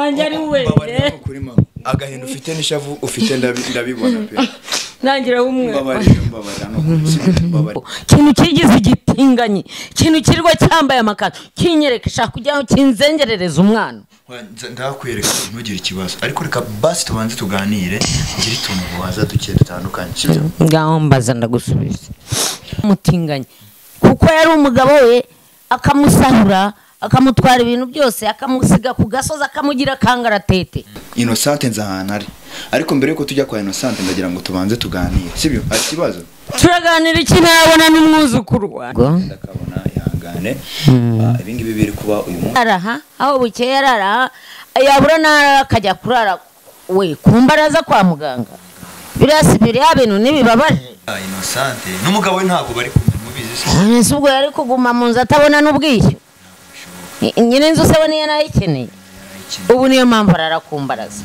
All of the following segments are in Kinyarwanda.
wanjye ari we kuri mama agahinda ufite n'ishavu ufite ndabibona pe nangira umwe mbabarira no kintu kigize igitinganyi kintu kirwa cyambaye amakara kinyereka shaka kujyaho kinzengerereza umwana ndakwereka ntugire ikibazo ariko reka basi tubanze tuganire ngira ituntu waza duke dutandukanye sibyo ngaho mbaza ndagusubiza mutinganye kuko yari umugabo we akamusahura akamutwara ibintu byose akamusiga ku gasozi akamugira kangaratete Innocente nzahana ariko mbere yuko tujya kwa Innocente ndagira ngo tubanze tuganire sibyo ari kibazo turaganira iki nabona n'umwuzukuru wanjye ndakabona ihangane ibingi bibiri kuba uyu munsi araha aho bukeye yarara yabura nara akajya kurara we kumbaraza kwa muganga birasibiri abintu nibibabaje Innocente n'umugabo we ntago bari kumubizi nese ubwo yari kuguma mu nzu atabona n'ubwishyu nyine inzu se niyo nayikeneye ubu niyo mpamvu ararakumbaraza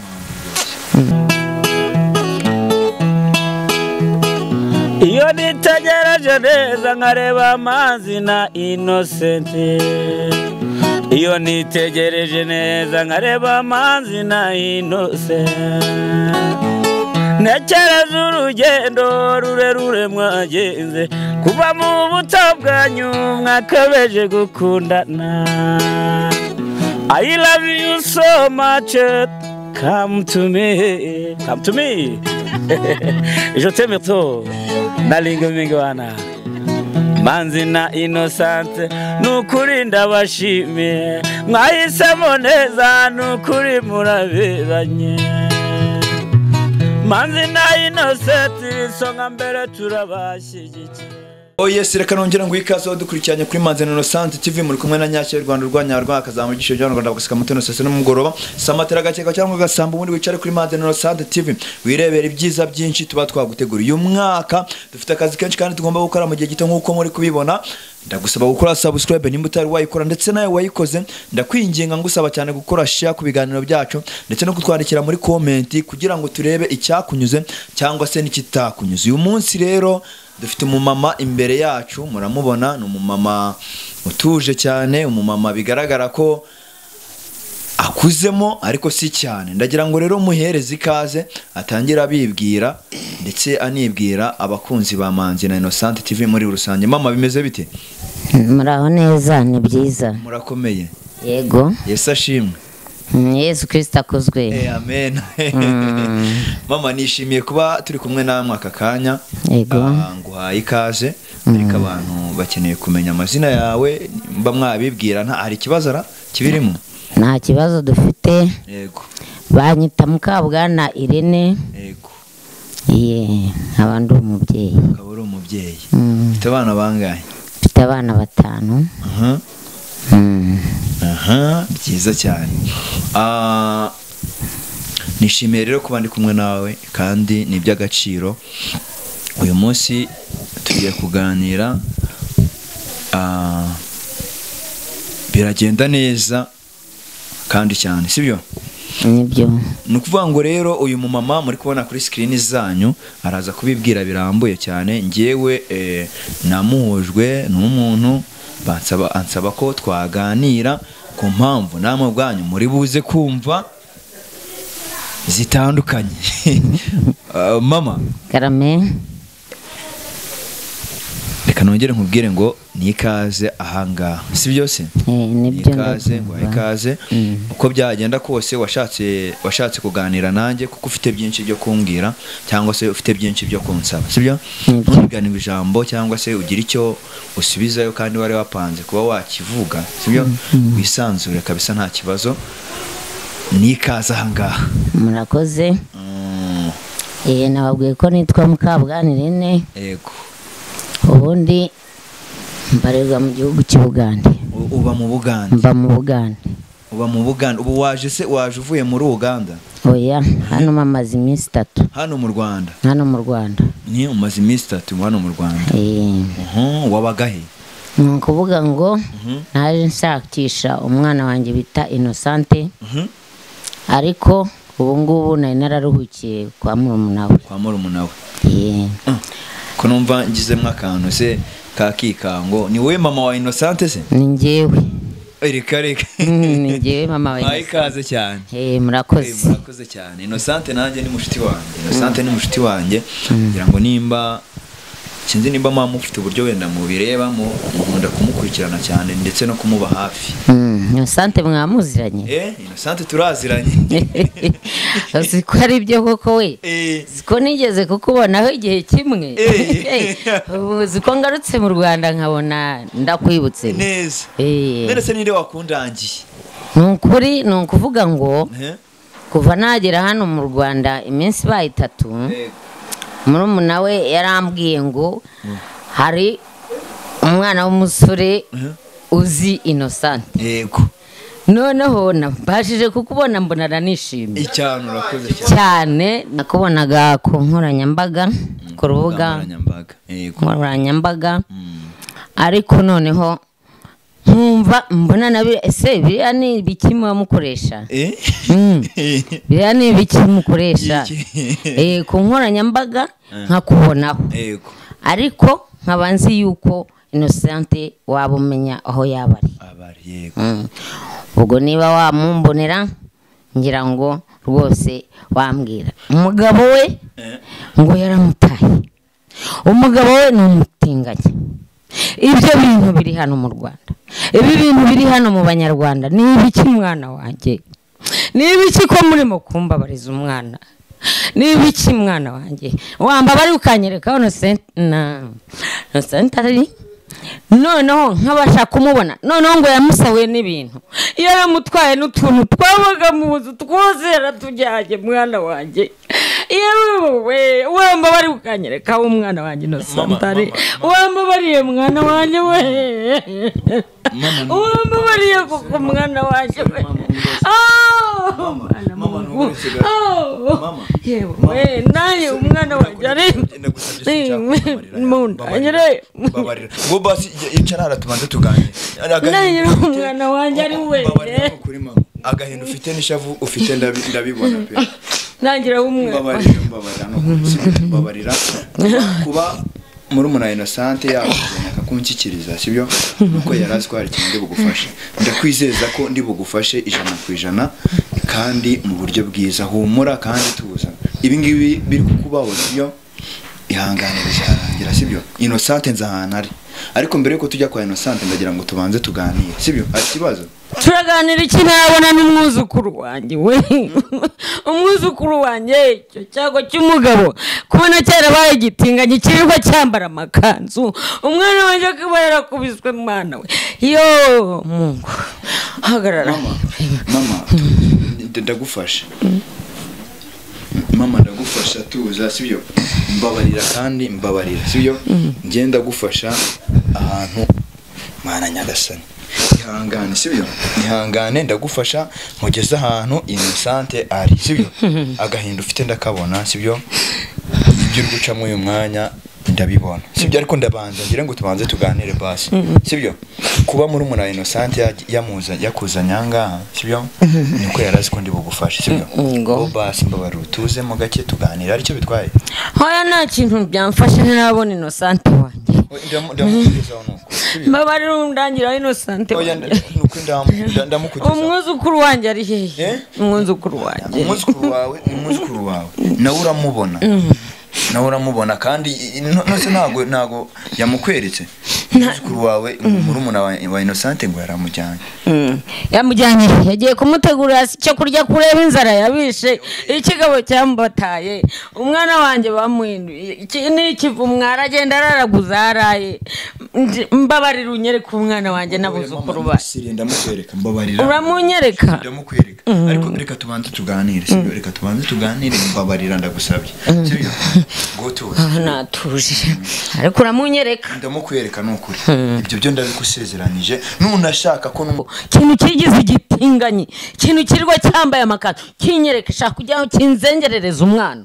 iyo nitegereje neza nkareba Manzi na Innocente iyo nitegereje neza nkareba Manzi na Innocente nekereza urugendo rurerure mwagenze kuva mu buto bwanyu mwakabeje gukundana I love you so much come to me je t'aime trop nalinga mingi wana Manzi na Innocente nukuri ndabashimiye mwahisemo neza nukuri muraberanye Manzi na Innocente songa mbere turabashyigikiye yes reka nongera ngo ikaze dukurikiranye kuri Manzi na Innocente TV muri kumwe na Nyacyo y'u Rwanda rwanyarwa akazamugisho cyangwa Rwanda bakasika muteno sese n'umugoroba samatera gakeka cyangwa gasamba ubundi wicare kuri Manzi na Innocente TV wirebera ibyiza byinshi tuba twaguteguriye uyu mwaka dufite akazi kenshi kandi tugomba gukora mu gihe gito nkuko muri kubibona ndagusaba gukora subscribe nimba utari wayikora ndetse nawe wayikoze ndakwinginga ngusaba cyane gukora share ku biganiro byacu ndetse no kutwandikira muri comment kugira ngo turebe icyakunyuze cyangwa se n'ikitakunyuze uyu munsi rero dufite umumama imbere yacu muramubona ni umumama utuje cyane umumama bigaragara ko akuzemo ariko si cyane ndagira ngo rero muhereze ikaze atangira bibwira ndetse anibwira abakunzi ba Manzi na Innocente TV muri rusange mama bimeze bite muraho neza ni byiza murakomeye yego Yesu ashimwe Yesu Kristo akozwe amen mama nishimiye kuba turi kumwe namwe aka kanya yego nguhaye ikaze ariko abantu bakeneye kumenya amazina yawe mba mwabibwira nta hari kibazo kibirimo nta kibazo dufite yego banyita Mukabwana Irene yego abandi umubyeyi akaba ari umubyeyi mfite abana bangahe mfite abana 5 byiza cyane nishimiye rero kuba ndi kumwe nawe kandi ni iby'agaciro uyu munsi tugiye kuganira biragenda neza kandi cyane sibyo nibyo nukuvuga ngo rero uyu mumama muri kubona kuri screen zanyu araza kubibwira birambuye cyane ngewe namuhujwe n'umuntu ansaba ko twaganira ku mpamvu namwe bwanyu muri buze kumva zitandukanye mama karame reka nongere nkubwire ngo ni ikaze ahangaha si byose nibyo ikaze uko byagenda kose washatse kuganira nanjye kuko ufite byinshi byo kumbwira cyangwa se ufite byinshi byo kunsaba si byo ntuganire ijambo cyangwa se ugira icyo usubizayo kandi wari wapanze kuba wakivuga si byo wisanzure kabisa nta kibazo ni ikaze ahangaha murakoze nababwiye ko nitwa Mukabwana Irene yego ubundi mbarirwa mu gihugu cy'Ubugande uba mu Bugande mba mu Bugande uba mu Bugande ubu waje uvuye muri Uganda oya hano mamaze iminsi 3 hano mu Rwanda ni umaze iminsi 3 hano mu Rwanda wabagahe nukuvuga ngo naje nshakisha umwana wanjye bita Innocente ariko ubu ngubu nari nararuhukiye kwa murumuna we ko numva ngizemo akantu se kakikango ni wowe mama wa Innocente se ni njyewe reka ni njyewe mama we ikaze cyane murakoze cyane. Innocente nanjye ni mushiti wanjye. Innocente ni mushiti wanjye kugira ngo nimba sinzi nimba mama ufite uburyo wenda mubireba nkunda kumukurikirana cyane ndetse no kumuba hafi. Innocente mwamuziranye? Innocente turaziranye. Siko ari byo koko we. Siko nigeze kukubonaho igihe kimwe. Siko ngarutse mu Rwanda nkabona ndakwibutse neza. Ndetse nire wakundangiye. Nukuri nukuvuga ngo kuva nagera hano mu Rwanda iminsi baye 3 murumuna we yarambwiye ngo hari umwana w'umusore uzi Innocente. Yego. Noneho nabashije kukubona mbona ranishimye. Icyane urakoze cyane. Nakubonaga ku nkoranyambaga ku rubuga nkoranyambaga. Ariko noneho nkumva mbona nabi ese biriya ni ibiki mukoresha? Biriya ni ibiki mukoresha? Ku nkoranyambaga nkakubonaho. Ariko nkabanzi yuko Innocente waba umenya aho yabari. Yego. Ubwo niba wamumbonera ngira ngo rwose wambwira. Umugabo we ngo yaramutaye. Umugabo we ni umutinganye. Ibyo bintu biri hano mu Rwanda. Ibi bintu biri hano mu Banyarwanda ni ibiki mwana wanjye? Ni ibiki ko murimo kumbabariza umwana? Ni ibiki mwana wanjye? Wamba bari ukanyereka Innocente ari noneho nkabasha kumubona noneho ngo yamusawe n'ibintu yaramutwaye n'utuntu twabaga mu buzu twose yaratujyaje mwana wanjye. Yewe wamba bari ukanyereka umwana wanjye Innocente ari wamba bariye mwana wanjye we wamba bariye kuko mwana wanjye we yewe naye umwana wanjye ari mundanyere ngo basi icara tubanze tuganire. Naye umwana wanjye ari we agahinda ufite n'ishavu ufite ndabibona pe. Nangira umwe babarira kuba muri umuna Innocente akakunshyikiriza sibyo nuko yarazi ko hari ikintu ndi bugufashe. Ndakwizeza ko ndi bugufashe 100% kandi mu buryo bwiza. Humura kandi tuza ibi ngibi biri kukubaho sibyo ihangane bizarangira sibyo. Innocente nzahana ari ariko mbere yuko tujya kwa Innocente ndagira ngo tubanze tuganire sibyo. Ari kibazo turaganira iki nabona n'umwuzukuru wanjye we umwuzukuru wanjye cyo cyago cy'umugabo kubona cyera baye gitinganye kirirwa cyambara amakanzu umwana wanjye akaba yarakubiswe mwana we yo Mungu hagarara mama ndagufasha mama ndagufasha tuza sibyo mbabarira kandi mbabarira sibyo ngenda gufasha ahantu mana nyagasani. Ihangane sibyo ihangane ndagufasha mugeze ahantu Innocente ari sibyo agahinda ufite ndakabona sibyo ibyo uri gucamo uyu mwanya ndabibona sibyo ariko ndabanza ngira ngo tubanze tuganire basi sibyo kuba muri umuna Innocente yakuzanya ngaha sibyo niko yarazi ko ndi bugufasha sibyo ngo basi mbabara utuze mu gake tuganira aricyo bitwaye. Hoya nta kintu byamfashe nabona Innocente wanjye ndamukugezaho nuko mbabara undangira Innocente nuko ndamukugezaho. Umwuzukuru wanjye ari hehe? Umwuzukuru wanjye umwuzukuru wawe nawe uramubona nawe uramubona kandi nose ntago yamukweretse. Umwuzukuru wawe muri umuna wa Innocente ngo yaramujyanye yamujyanye yagiye kumutegurira cyo kurya kureba inzara yabishe ikigabo cyambataye umwana wanjye bamuhinduye iki ni kivu mwaragenda araraguza araye mbabarira unyereka umwana wanjye nabuzukuru ba ndamukwereka mbabarira uramunyereka ndamukwereka ariko reka tubanze tuganire sibyo reka tubanze tuganire mbabarira ndagusabye sibyo goto natuje ariko uramunyereka ndamukwereka nukuri ibyo byo ndabikusezeranije nunashaka ko kintu kigize igitinganye kintu kirwa cyambaye amakanzu kinyereka shaka kujyaho kinzengerereza umwana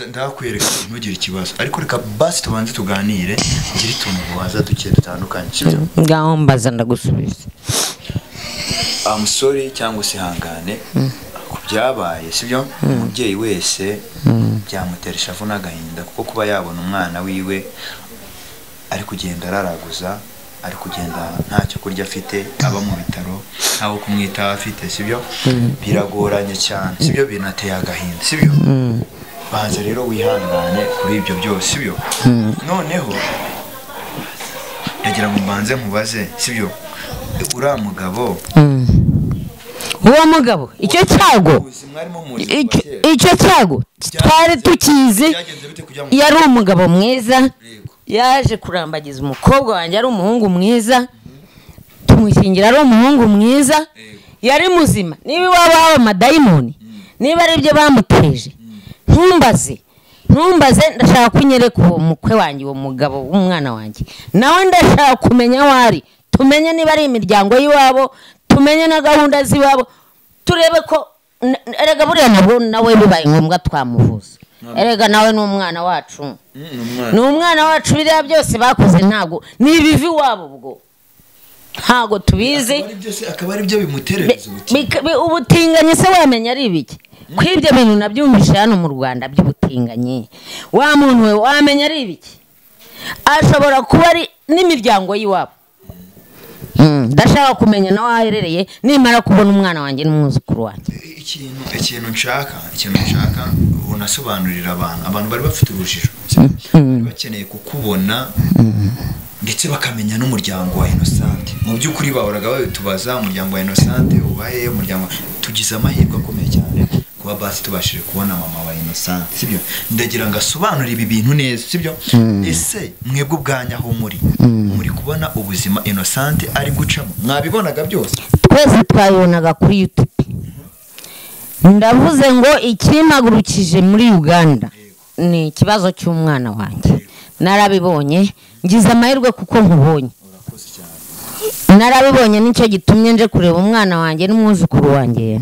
ndakwereka ntugire ikibazo ariko reka basi tubanze tuganire ngiri tuntu waza duke dutandukanye sibyo ngaho mbaza ndagusubiza. I'm sorry cyangwa se hangane kubyabaye sibyo umubyeyi wese byamutera ishavu n'agahinda kuko kuba yabona umwana wiwe ari kugenda araraguza ari kugenda ntacyo kurya afite, aba mu bitaro, abo kumwitaho afite, sibyo? Biragoranye cyane, sibyo? Binateye agahinda, sibyo? Banza rero wihangane kuri ibyo byose, sibyo? Noneho ndagira ngo mbanze nkubaze, sibyo? Uriya mugabo, uwo mugabo icyo cyago twari tukizi, yari umugabo mwiza, yaje kurambagiza umukobwa wanjye, ari umuhungu mwiza, tumushyingira ari umuhungu mwiza, yari muzima. Niba waba haba amadayimoni, niba ari byo bamuteje, ntumbaze, ndashaka kunyereka uwo mukwe wanjye, uwo mugabo w'umwana wanjye, nawe ndashaka kumenya aho ari, tumenye niba ari imiryango y'iwabo, tumenye na gahunda z'iwabo, turebe ko erega buriya nabwo nawe bibaye ngombwa twamuvuza. Erega nawe ni umwana wacu, ni umwana wacu. Biriya byose bakoze ntabwo ni ibivi iwabo, ubwo ntabwo tubizi, akaba ari byo bimuterereza ubutinganyi. Se wamenya ari ibiki? Ko ibyo bintu nabyumvise hano mu Rwanda by'ubutinganyi, wa muntu we wamenya ari ibiki? Ashobora kuba ari n'imiryango y'iwabo. Ndashaka kumenya nawe aherereye, nimara kubona umwana wanjye n'umwuzukuru wanjye. Ikintu nshaka unasobanurira abantu bari bafite urujijo, bakeneye kukubona ndetse bakamenya n'umuryango wa Innocente. Mu by'ukuri bahoraga babitubaza, umuryango wa Innocente ubahe, umuryango. Tugize amahirwe akomeye cyane kuba basi tubashije kubona mama wa Innocente, sibyo? Ndagira ngo asobanure ibi bintu neza, sibyo? Ese mwebwe ubwanya aho muri kubona ubuzima Innocente ari gucamo, mwabibonaga byose? Twese twayibonaga kuri YouTube. Ndavuze ngo ikimagurukije muri Uganda ni ikibazo cy'umwana wanjye. Narabibonye, ngize amahirwe kuko nkubonye. Narabibonye, nicyo gitumye nje kureba umwana wanjye n'umwuzukuru wanjye.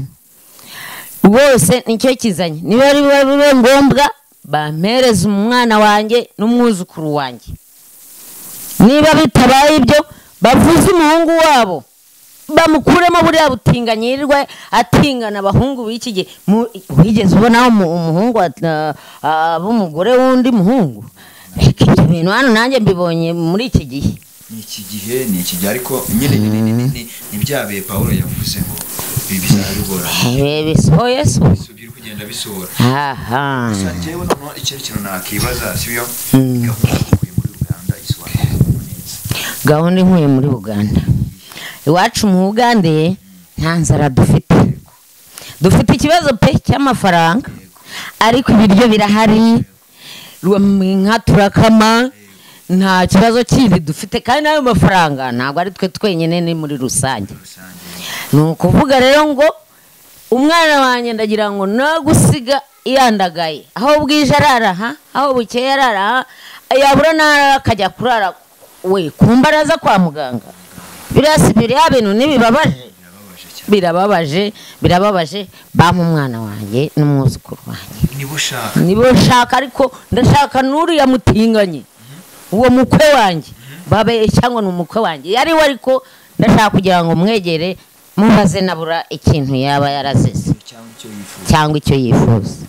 Bose nicyo kizanye. Niba ari bibe ngombwa bampereza umwana wanjye n'umwuzukuru wanjye. Niba bitabaye ibyo, bavuze umuhungu wabo, bamukuremo buriya butinganyirirwe atingana abahungu b'iki gihe. Wigeze ubona umuhungu b'umugore w'undi muhungu? Ibyo bintu hano nanjye mbibonye muri iki gihe. Ni iki gihe ariko nyine ni byabe Paulo yavuze ngo bizabigora. Bisohoye so. Biri kugenda bisohora. Sanjewe no ikintu nakibaza, sibyo? Gahunda inkuye muri Uganda. Iwacu mu Uganda nta nzara dufite. Dufite ikibazo pe cy'amafaranga, ariko ibiryo birahari, inka turakama, nta kibazo kindi dufite. Kandi nayo mafaranga ntabwo ari twe twenyine, ni muri rusange. Ni ukuvuga rero ngo umwana wanjye ndagira ngo nagusiga yandagaye, aho bwije arara, aho bukeye arara, yabura nara akajya kurara we kumbaraza kwa muganga. Birasibiri bintu nibibabaje, birababaje. Bampa umwana wanjye n'umwuzukuru wanjye. Nibo shaka ariko ndashaka nuriya mutinganye, uwo mukwe wanjye babe cyangwa n'umukwe wanjye yari we, ariko ndashaka kugira ngo mwegere mubaze nabura ikintu yaba yarazize cyangwa icyo yifuza.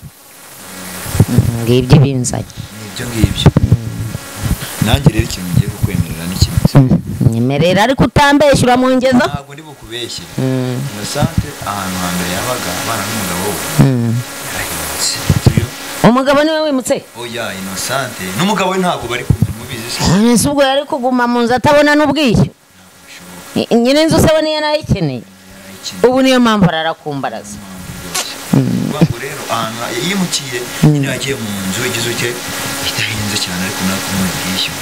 Ngibyo binzanye. Nibyo nanjye rero ikintu ngiye kukwemerera n'ikindi. Nyemerera ariko utambeshyura mu ngeza. Ntabwo ndi bukubeshye. Innocente ahantu hambere yabaga abana n'umugabo we. Yarahindutse. Umugabo niwe wimutse? Oya, Innocente n'umugabo we ntabwo bari kumwe, mubizi. Ese ubwo yari kuguma mu nzu atabona n'ubwishyu? Nyine inzu se niyo nayikeneye. Ubu niyo mpamvu ararakumbaraza. Ubwo rero yimukiye nyine yagiye mu nzu igize uke itahinze cyane, ariko nako n'ubwishyu.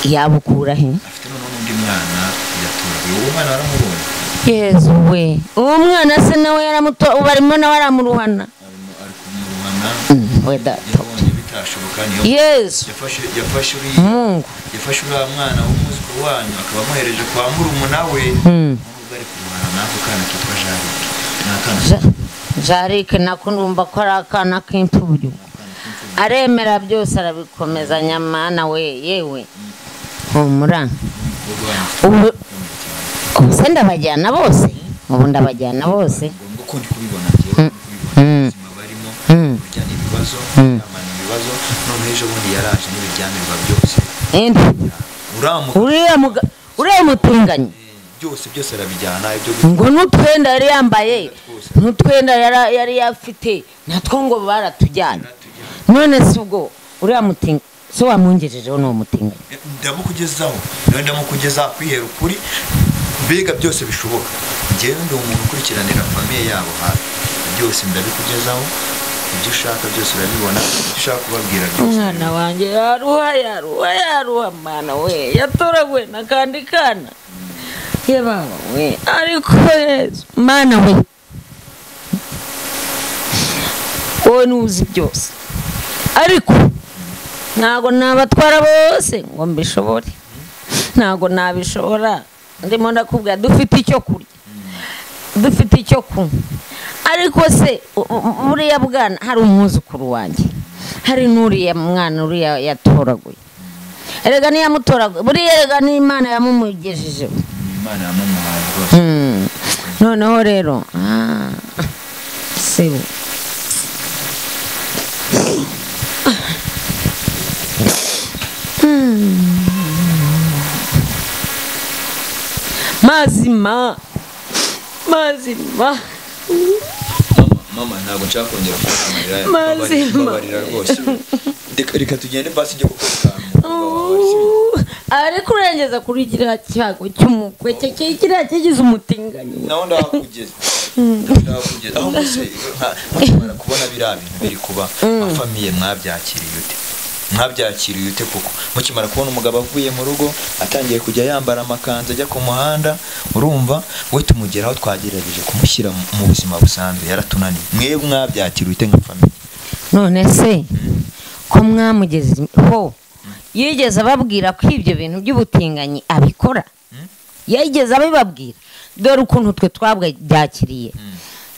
Yabukura he? Afite n'undi mwana yaturaga. Uwo mwana aramubonye. Yezu we, uwo mwana se nawe yaramuto, barimo nawe aramuruhana. We data. Yesu yafashe uriya mwana w'umwuzukuru wanyu akaba amuhereje kwa murumuna we. Nubwo ari kuruhana n'ako kana kitwa Jarike. Nako ndumva ko ari akana k'imfubyi. Aremera byose arabikomeza nyamana we, yewe humura. Ubu se ndabajyana bose, ubu ndabajyana bose. Uko ndi kubibona ubuzima barimo kujyana ibibazo, none ejo bundi yaraje n'ibijyanirwa byose. Uriya uriya mutinganye byose arabijyana ibyo ngo n'utwenda yari yambaye n'utwenda yari yafite natwo ngo baratujyanye none si ubwo uriya mutinganye so wamwongejejeho n'uwo mutinganye ndamukugeza kwihera ukuri mbega byose bishoboka njyewe ndi umuntu ukurikiranira famiye yabo hafi byose ndabikugezaho ibyo ushaka byose urabibona ibyo ushaka kubabwira byose umwana wanjye yaruha mwana we yatoraguwe n'akandi kana ye baba we ariko Yesu mana we wowe nuzi byose ariko ntago nabatwara bose ngo mbishobore ntago nabishobora ndimo ndakubwira dufite icyo kurya dufite icyo kunywa ariko se buriya bwana hari umwuzukuru wanjye hari n'uriya mwana uriya yatoraguye erega niyamutoraguye buriya erega n'Imana yamumugejejeho Imana yamumuhaye rwose noneho rero sebo mazima mama ntabwo nshaka kongera kubabarira rwose reka tugende basi ijye kuko ariko urengeza kuri kiriya cyago cy'umukwe kiriya kigize umutinganyi naho ndahakugeza aho muse mukimara kubona biriya bintu biri kuba famiye mwabyakiriye ute kuko mukimara kubona umugabo avuye mu rugo atangiye kujya yambara amakanzu ajya ku muhanda urumva we tumugeraho twagerageje kumushyira mu buzima busanzwe yaratunaniye mwebwe mwabyakiriye ute nka famiye none se ko mwamugezeho yigeze ababwira ko ibyo bintu by'ubutinganyi abikora yigeze abibabwira dore ukuntu twe twabwabyakiriye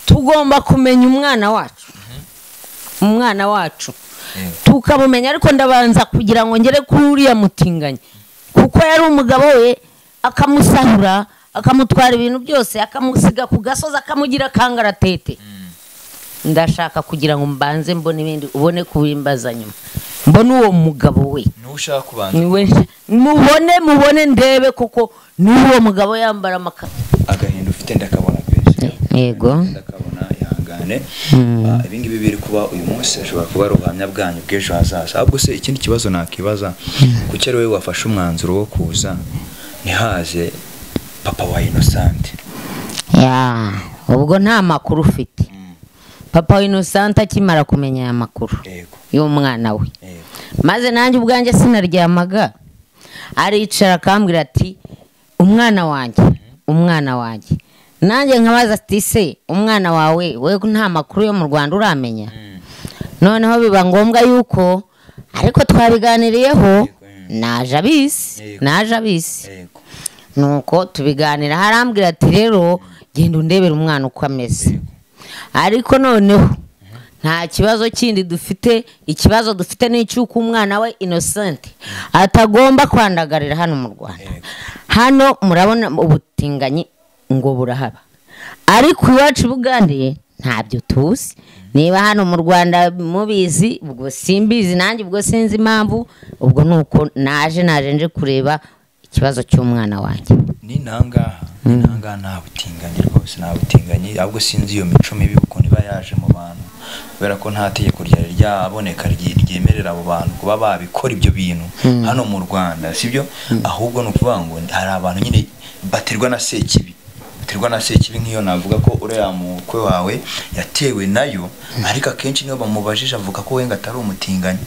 tugomba kumenya umwana wacu tukamumenya ariko ndabanza kugira ngo ngere kuri uriya mutinganyi kuko yari umugabo we akamusahura akamutwara ibintu byose akamusiga ku gasozi akamugira kangaratete ndashaka kugira ngo mbanze mbone ibindi ubone kubimbaza nyuma mbone uwo mugabo we nushaka kubanza mubone ndebe kuko n'uwo mugabo yambara agahinda ufite ndakabona pese yego ndakabona ihangane ibingibi biri kuba uyu munsi ashobora kuba ari ubuhamya bwanyu bw'ejo hazaza ahubwo se ikindi kibazo nakibaza kuko ari wowe wafashe umwanzuro wo kuza ntihaze papa wa Innocente ubwo nta makuru ufite papa wa Innocente akimara kumenya aya makuru y'umwana we maze nanjye ubwanjye sinaryamaga aricara akambwira ati umwana wanjye nanjye nkabaza ati se umwana wawe we nta makuru yo mu Rwanda uramenya noneho biba ngombwa yuko ariko twabiganiriyeho naje abisi nuko tubiganira harambwira ati rero genda undebera umwana uko ameze ariko noneho nta kibazo kindi dufite ikibazo dufite n'icyuko umwana we Innocente atagomba kwandagarira hano mu Rwanda hano murabona ubutinganyi ngo burahaba ariko iwacu bugandiye ntabyo tuzi niba hano mu Rwanda mubizi ubwo simbizi nanjye ubwo sinzi impamvu ubwo nuko naje nje kureba ikibazo cy'umwana wanjye ni nangaha nta butinganyi rwose nta butinganyi ahubwo sinzi iyo mico mibi ukuntu iba yaje mu bantu kubera ko nta tegeko ryaboneka ryemerera abo bantu kuba babikora ibyo bintu hano mu Rwanda sibyo ahubwo no kuvuga ngo hari abantu nyine baterwa na sekibi nk'iyo navuga ko uriya mukwe wawe yatewe nayo ariko akenshi niyo bamubajije avuga ko wenga atari umutinganyi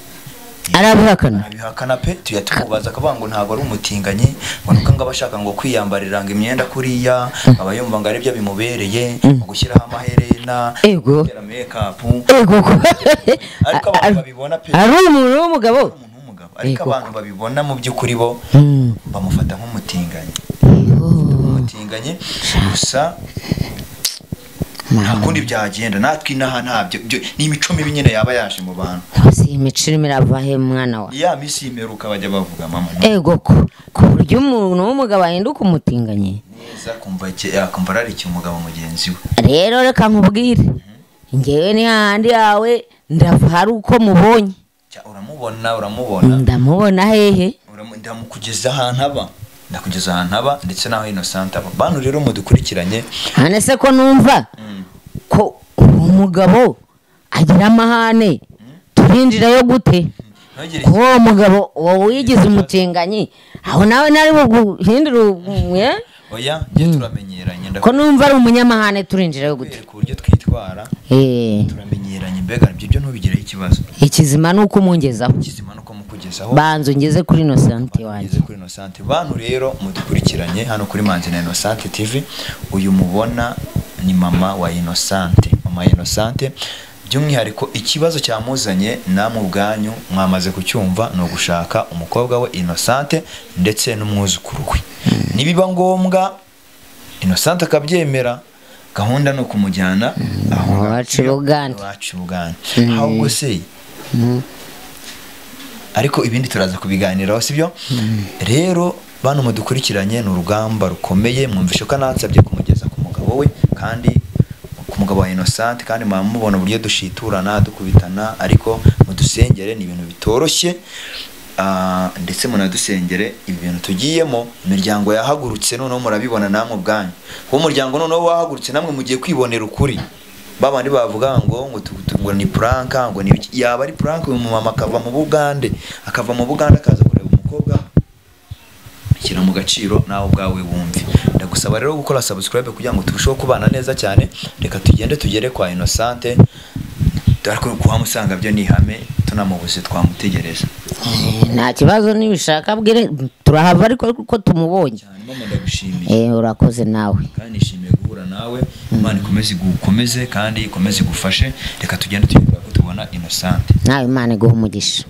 arabihakana pe tuyatubaza akavuga ngo ntabwo ari umutinganyi ngo nuko ngo abashaka ngo kwiyambarira ngo imyenda kuriya aba yumva ngo aribyo bimubereye gushyiraho amaherena gutera makeup ariko abantu babibona pe ari umuntu w'umugabo ariko abantu babibona mu by'ukuri bo bamufata nk'umutinganyi gusa hakundi byagenda natwe inaha ntabyo n'imico mibi nyine yaba yaje mu bantu si imico irava he mwana wa ya misi imeruka bajya bavuga mama ku buryo umuntu w'umugabo ahinduka umutinganyi neza kumva ari iki umugabo mugenzi we rero reka nkubwire ngewe ni handi yawe ndava hari uko mubonye uramubona ndamubona hehe ndamukugeza ahantu aba ndakugeza ahantu aba ndetse naho Innocente aba. Bantu rero mudukurikiranye, hane se ko numva ko umugabo agira amahane turinjirayo gute? Ko umugabo wowe wigize umutinganyi aho nawe nari buguhindura oya je turamenyeranye ko numva ari umunyamahane turinjirayo gute? Ku buryo twitwara turamenyeranye, mbega ibyo ntubigire ikibazo. Ikizima nuko umungezaho, ikizima nuko mukugezaho. Banzo ngeze kuri Innocente wanjye. Kuri Innocente. Bantu rero mudukurikiranye hano kuri Manzi na Innocente TV. Uyu mubona ni mama wa Innocente, mama Innocente. By'umwihariko ikibazo cyamuzanye namwe ubwanyu mwamaze kucyumva, no gushaka umukobwa we Innocente ndetse n'umwuzukuru we. Nibiba ngombwa Innocente akabyemera, gahunda no kumujyana aho wacu Uganda. Ahubwo se ariko ibindi turaza kubiganiraho, sibyo? Rero bantu mudukurikiranye ni urugamba rukomeye. Mwumvishe ko nansabye kumugeza ku mugabo we kandi ku mugabo wa Innocente, kandi mubona uburyo dushiturana dukubitana, ariko mudusengere, ni ibintu bitoroshye. Ndetse munadusengere ibi bintu tugiyemo. Imiryango yahagurutse noneho murabibona namwe ubwanyu. Uwo muryango noneho wahagurutse namwe mugiye kwibonera ukuri. Babandi bavuga ngo ni prank, ngo ni yaba ari prank. Uyu mama akava mu Bugande, akaza kureba umukobwa, shyira mu gaciro nawe ubwawe wumve. Ndagusaba rero gukora subscribe kugira ngo turusheho kubana neza cyane. Reka tugende tugere kwa Innocente, ariko kuhamusanga byo nihame, tunamubuze twamutegereza. Nta kibazo nibishaka bwire turahava, ariko ko tumubonye. Mama ndagushimiye. Urakoze nawe. Kandi nishimiye guhura nawe. Imana ikomeze kandi ikomeze gufashe. Reka tugende tugera ko tubona Innocente. Nawe Imana iguhe umugisha.